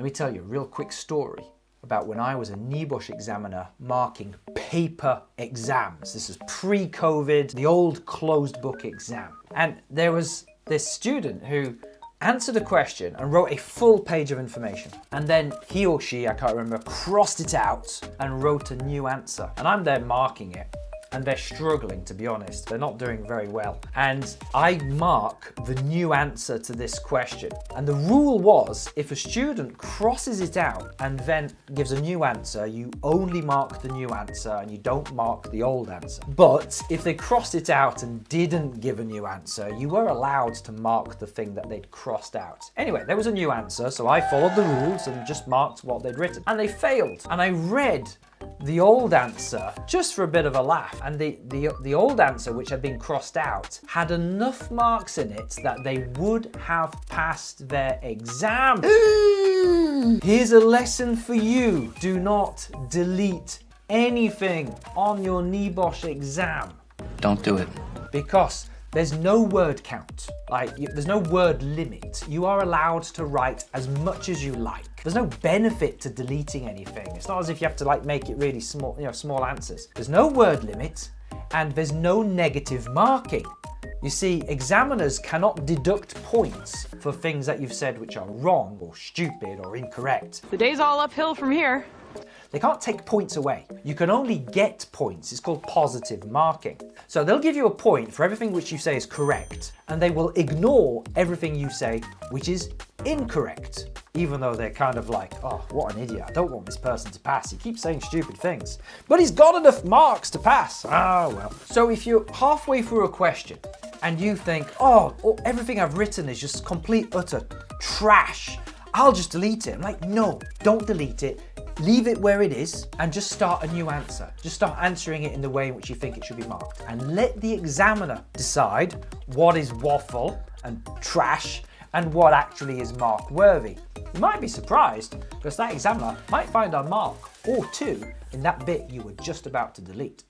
Let me tell you a real quick story about when I was a NEBOSH examiner marking paper exams. This is pre-COVID, the old closed book exam. And there was this student who answered a question and wrote a full page of information. And then he or she, I can't remember, crossed it out and wrote a new answer. And I'm there marking it. And they're struggling, to be honest. They're not doing very well. And I mark the new answer to this question. And the rule was, if a student crosses it out and then gives a new answer, you only mark the new answer and you don't mark the old answer. But if they crossed it out and didn't give a new answer, you were allowed to mark the thing that they'd crossed out. Anyway, there was a new answer, so I followed the rules and just marked what they'd written. And they failed. And I read the old answer just for a bit of a laugh, and the old answer, which had been crossed out, had enough marks in it that they would have passed their exam. Here's a lesson for you: do not delete anything on your NEBOSH exam. Don't do it. Because there's no word count, there's no word limit. You are allowed to write as much as you like. There's no benefit to deleting anything. It's not as if you have to make it really small, small answers. There's no word limit and there's no negative marking. You see, examiners cannot deduct points for things that you've said which are wrong or stupid or incorrect. The day's all uphill from here. They can't take points away. You can only get points. It's called positive marking. So they'll give you a point for everything which you say is correct, and they will ignore everything you say which is incorrect, even though they're kind of like, oh, what an idiot. I don't want this person to pass. He keeps saying stupid things, but he's got enough marks to pass. Oh, well. So if you're halfway through a question and you think, oh, everything I've written is just complete, utter trash, I'll just delete it. I'm like, no, don't delete it. Leave it where it is and just start a new answer. Just start answering it in the way in which you think it should be marked. And let the examiner decide what is waffle and trash and what actually is mark worthy. You might be surprised because that examiner might find a mark or two in that bit you were just about to delete.